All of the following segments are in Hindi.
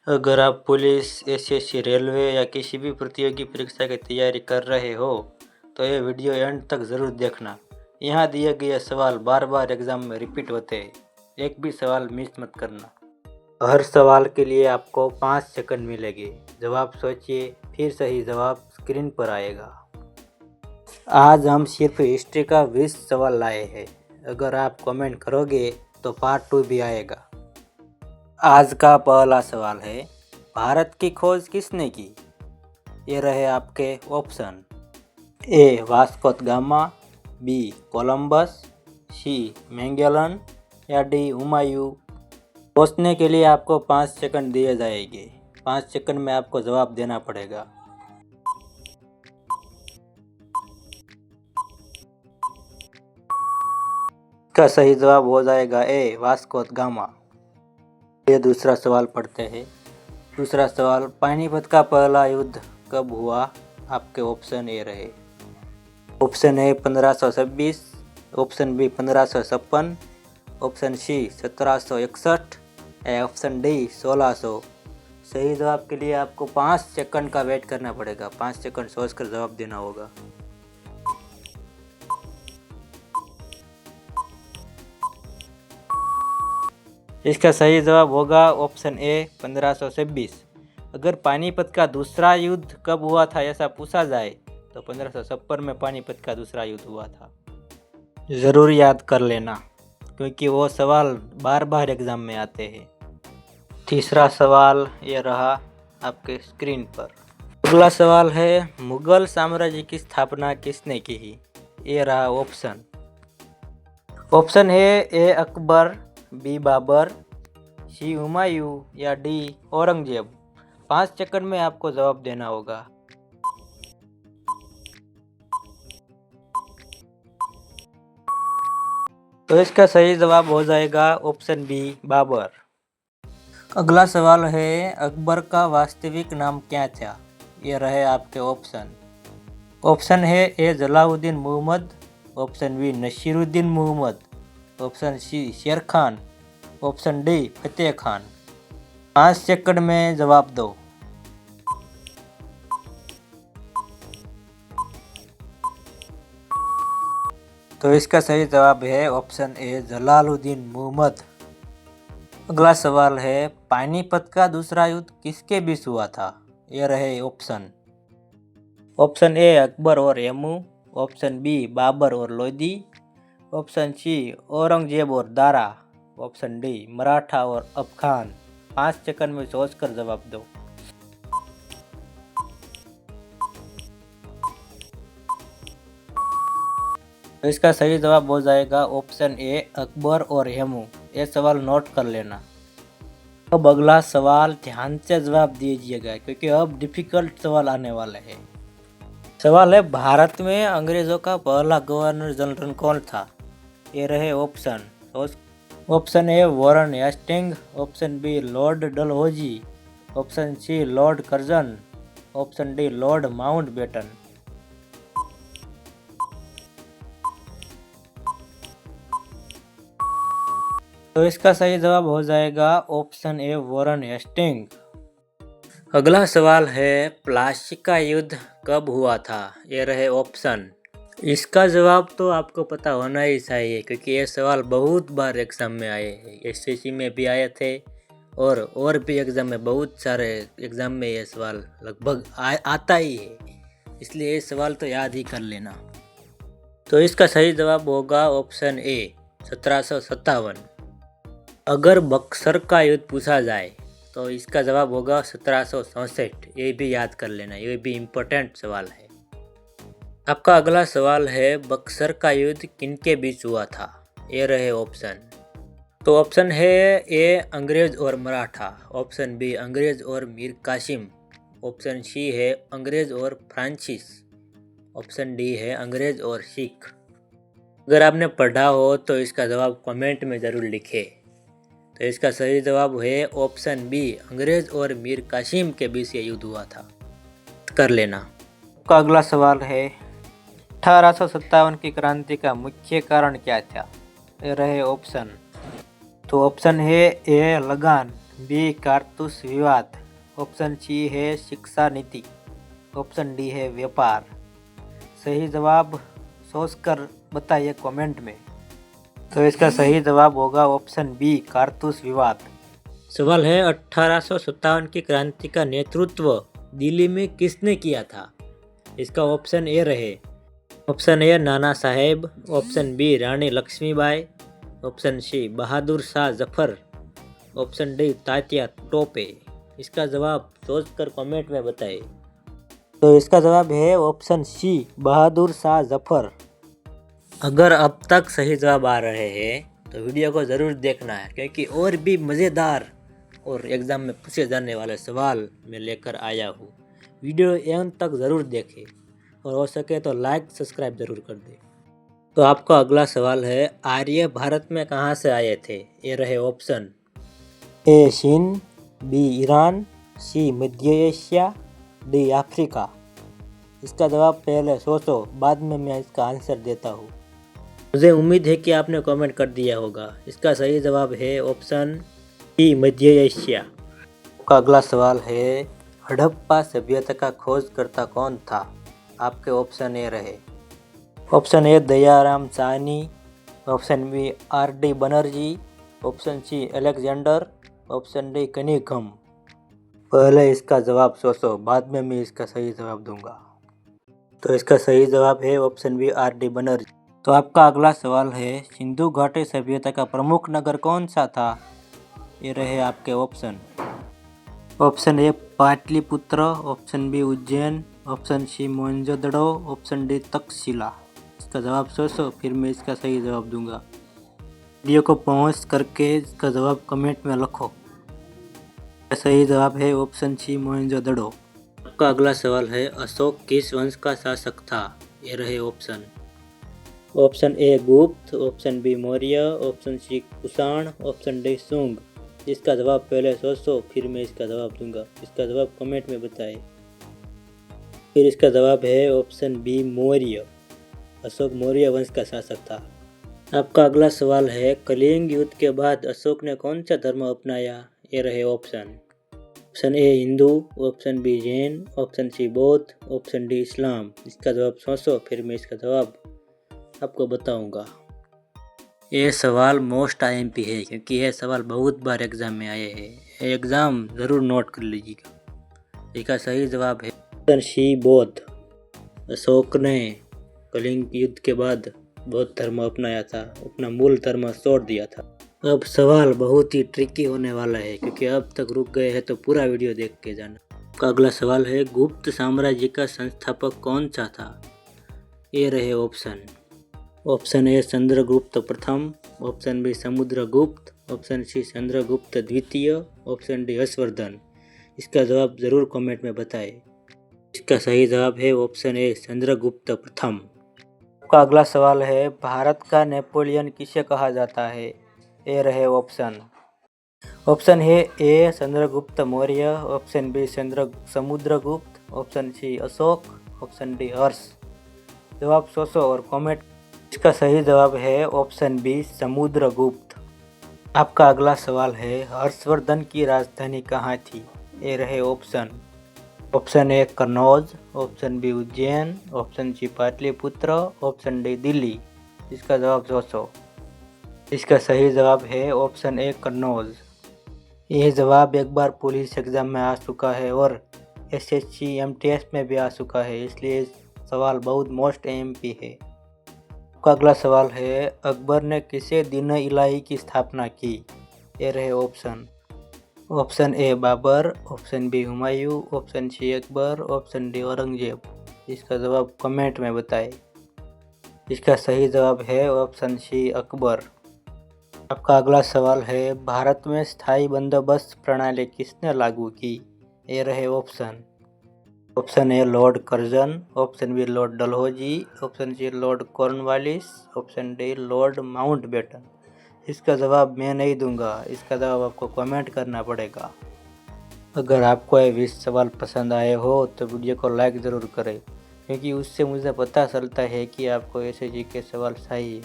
अगर आप पुलिस, एसएससी, रेलवे या किसी भी प्रतियोगी परीक्षा की तैयारी कर रहे हो तो ये वीडियो एंड तक ज़रूर देखना। यहाँ दिए गए सवाल बार बार एग्जाम में रिपीट होते हैं, एक भी सवाल मिस मत करना। हर सवाल के लिए आपको 5 सेकंड मिलेंगे। जवाब सोचिए, फिर सही जवाब स्क्रीन पर आएगा। आज हम सिर्फ हिस्ट्री का 20 सवाल लाए हैं। अगर आप कमेंट करोगे तो पार्ट 2 भी आएगा। आज का पहला सवाल है, भारत की खोज किसने की? ये रहे आपके option. A Vasco da Gama, B Columbus, C Magellan या डी हुमायूं। सोचने के लिए आपको 5 सेकंड दिए जाएंगे। 5 सेकंड में आपको जवाब देना पड़ेगा। इसका सही जवाब हो जाएगा ए वास्को द गामा। ये दूसरा सवाल पढ़ते हैं। दूसरा सवाल, पानीपत का पहला युद्ध कब हुआ? आपके ऑप्शन ए रहे। Option A 1526, option B 1556, option C 1761 या ऑप्शन डी 1600। सही जवाब के लिए आपको 5 सेकंड का वेट करना पड़ेगा। 5 सेकंड सोचकर जवाब देना होगा। इसका सही जवाब होगा ऑप्शन ए 1526। अगर पानीपत का दूसरा युद्ध कब हुआ था ऐसा पूछा जाए तो 1556 में पानीपत का दूसरा युद्ध हुआ था। ज़रूर याद कर लेना क्योंकि वो सवाल बार बार एग्ज़ाम में आते हैं। तीसरा सवाल ये रहा आपके स्क्रीन पर। अगला सवाल है, मुगल साम्राज्य की स्थापना किसने की? ये रहा ऑप्शन। ऑप्शन है ए अकबर, बी बाबर, सी हुमायूं या डी औरंगजेब। 5 सेकंड में आपको जवाब देना होगा। तो इसका सही जवाब हो जाएगा ऑप्शन बी बाबर। अगला सवाल है, अकबर का वास्तविक नाम क्या था? ये रहे आपके ऑप्शन। ऑप्शन है A Jalaluddin Muhammad, option B Nasiruddin Muhammad, option C Sher Khan, option D Fateh Khan. 5 second में जवाब दो। तो इसका सही जवाब है ऑप्शन ए जलालुद्दीन मुहम्मद। अगला सवाल है, पानीपत का दूसरा युद्ध किसके बीच हुआ था? ये रहे ऑप्शन। ऑप्शन ए अकबर और हेमू, ऑप्शन बी बाबर और लोदी, ऑप्शन सी औरंगजेब और दारा, ऑप्शन डी मराठा और अफगान। 5 सेकंड में सोचकर जवाब दो। तो इसका सही जवाब हो जाएगा ऑप्शन ए अकबर और हेमू। ये सवाल नोट कर लेना। अब अगला सवाल ध्यान से जवाब दीजिएगा क्योंकि अब डिफिकल्ट सवाल आने वाले हैं। सवाल है, भारत में अंग्रेजों का पहला गवर्नर जनरल कौन था? ये रहे option. Option A Warren Hastings, option B Lord Dalhousie, option C Lord Curzon, option D Lord Mountbatten. तो इसका सही जवाब हो जाएगा ऑप्शन ए वॉरेन हेस्टिंग। अगला सवाल है, प्लासी का युद्ध कब हुआ था? ये रहे ऑप्शन। इसका जवाब तो आपको पता होना ही चाहिए क्योंकि ये सवाल बहुत बार एग्जाम में आए हैं। एसएससी में भी आए थे और भी एग्जाम में, बहुत सारे एग्जाम में ये सवाल लगभग आता ही है, इसलिए ये सवाल तो याद ही कर लेना। तो इसका सही जवाब होगा ऑप्शन ए 1757। अगर बक्सर का युद्ध पूछा जाए तो इसका जवाब होगा 1764। ये भी याद कर लेना, ये भी इम्पोर्टेंट सवाल है। आपका अगला सवाल है, बक्सर का युद्ध किनके बीच हुआ था? ये रहे ऑप्शन। तो ऑप्शन है ए अंग्रेज और मराठा, ऑप्शन बी अंग्रेज और मीर कासिम, ऑप्शन सी है अंग्रेज और फ्रांसिस, ऑप्शन डी है अंग्रेज और सिख। अगर आपने पढ़ा हो तो इसका जवाब कमेंट में ज़रूर लिखें। तो इसका सही जवाब है ऑप्शन बी, अंग्रेज और मीर कासिम के बीच ये युद्ध हुआ था। कर लेना। आपका अगला सवाल है, 1857 की क्रांति का मुख्य कारण क्या था? ये रहे ऑप्शन। तो ऑप्शन है ए लगान, बी कारतूस विवाद, ऑप्शन सी है शिक्षा नीति, ऑप्शन डी है व्यापार। सही जवाब सोचकर बताइए कमेंट में। तो इसका सही जवाब होगा ऑप्शन बी कारतूस विवाद। सवाल है 1857 की क्रांति का नेतृत्व दिल्ली में किसने किया था? इसका ऑप्शन ए रहे, ऑप्शन ए नाना साहेब, ऑप्शन बी रानी Lakshmibai, option C Bahadur Shah Zafar, option D Tatya Tope. इसका जवाब सोचकर कमेंट में बताइए। तो इसका जवाब है ऑप्शन सी बहादुर शाह जफर। अगर अब तक सही जवाब आ रहे हैं तो वीडियो को ज़रूर देखना है, क्योंकि और भी मज़ेदार और एग्ज़ाम में पूछे जाने वाले सवाल मैं लेकर आया हूँ। वीडियो अंत तक ज़रूर देखें और हो सके तो लाइक सब्सक्राइब ज़रूर कर दें। तो आपका अगला सवाल है, आर्य भारत में कहाँ से आए थे? ये रहे ऑप्शन ए चीन, बी ईरान, सी मध्य एशिया, डी अफ्रीका। इसका जवाब पहले सोचो, बाद में मैं इसका आंसर देता हूँ। मुझे उम्मीद है कि आपने कमेंट कर दिया होगा। इसका सही जवाब है ऑप्शन सी मध्य एशिया। आपका अगला सवाल है, हड़प्पा सभ्यता का खोजकर्ता कौन था? आपके ऑप्शन ए रहे, option A Dayaram Sahni, option B R D Banerjee, option C Alexander, option D Cunningham. पहले इसका जवाब सोचो, बाद में मैं इसका सही जवाब दूंगा। तो इसका सही जवाब है option B R D Banerjee. तो आपका अगला सवाल है, सिंधु घाटी सभ्यता का प्रमुख नगर कौन सा था? ये रहे आपके option, option A Pataliputra, option B Ujjain, option C Mohenjodaro, option D Taxila. इसका जवाब सोचो, फिर मैं इसका सही जवाब दूंगा। वीडियो को पॉज करके इसका जवाब कमेंट में लिखो। सही जवाब है ऑप्शन सी मोहनजोदड़ो। आपका अगला सवाल है, अशोक किस वंश का शासक था? ये रहे option, option A Gupta, option B Maurya, option C Kushan, option D Shunga. इसका जवाब पहले सोचो, फिर मैं इसका जवाब दूंगा। इसका जवाब कमेंट में बताएं। फिर इसका जवाब है ऑप्शन बी मौर्य। अशोक मौर्य वंश का शासक था। आपका अगला सवाल है, कलिंग युद्ध के बाद अशोक ने कौन सा धर्म अपनाया? ये रहे option, option A Hindu, option B Jain, option C Bauddha, option D इस्लाम। इसका जवाब सोचो, फिर मैं इसका जवाब आपको बताऊंगा। ये सवाल मोस्ट आईएमपी है, क्योंकि यह सवाल बहुत बार एग्जाम में आए हैं। एग्जाम ज़रूर नोट कर लीजिएगा। इसका सही जवाब है ऑप्शन सी बौद्ध। अशोक ने कलिंग युद्ध के बाद बौद्ध धर्म अपनाया था, अपना मूल धर्म छोड़ दिया था। अब सवाल बहुत ही ट्रिकी होने वाला है, क्योंकि अब तक रुक गए हैं तो पूरा वीडियो देख के जाना। अगला सवाल है, गुप्त साम्राज्य का संस्थापक कौन सा था? ये रहे ऑप्शन, ऑप्शन ए चंद्रगुप्त प्रथम, option B Samudragupta, option C Chandragupta द्वितीय, ऑप्शन डी हर्षवर्धन। इसका जवाब ज़रूर कमेंट में बताएं। इसका सही जवाब है ऑप्शन ए चंद्रगुप्त प्रथम। आपका अगला सवाल है, भारत का नेपोलियन किसे कहा जाता है? ये रहे option, option A Chandragupta Maurya, option B Samudragupta, option C Ashoka, option D Harsha. जवाब सोचो और कमेंट। इसका सही जवाब है ऑप्शन बी समुद्रगुप्त। आपका अगला सवाल है, हर्षवर्धन की राजधानी कहाँ थी? ये रहे option, option A Kannauj, option B Ujjain, option C Pataliputra, option D Delhi. इसका जवाब सोचो। इसका सही जवाब है ऑप्शन ए कन्नौज। यह जवाब एक बार पुलिस एग्ज़ाम में आ चुका है और एसएससी एमटीएस में भी आ चुका है, इसलिए सवाल बहुत मोस्ट एमपी है। आपका अगला सवाल है, अकबर ने किसे दीन इलाही की स्थापना की? ये रहे option, option A Babur, option B Humayun, option C Akbar, option D Aurangzeb. इसका जवाब कमेंट में बताएं। इसका सही जवाब है ऑप्शन सी अकबर। आपका अगला सवाल है, भारत में स्थायी बंदोबस्त प्रणाली किसने लागू की? ये रहे option, option A Lord Curzon, option B Lord Dalhousie, option C Lord Cornwallis, option D Lord Mountbatten. इसका जवाब मैं नहीं दूंगा, इसका जवाब आपको कमेंट करना पड़ेगा। अगर आपको ये 20 सवाल पसंद आए हो तो वीडियो को लाइक ज़रूर करें, क्योंकि उससे मुझे पता चलता है कि आपको ऐसे जीके सवाल चाहिए।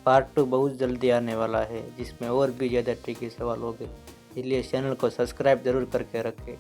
पार्ट 2 बहुत जल्दी आने वाला है, जिसमें और भी ज़्यादा ट्रिकी सवाल होंगे। इसलिए चैनल को सब्सक्राइब जरूर करके रखें।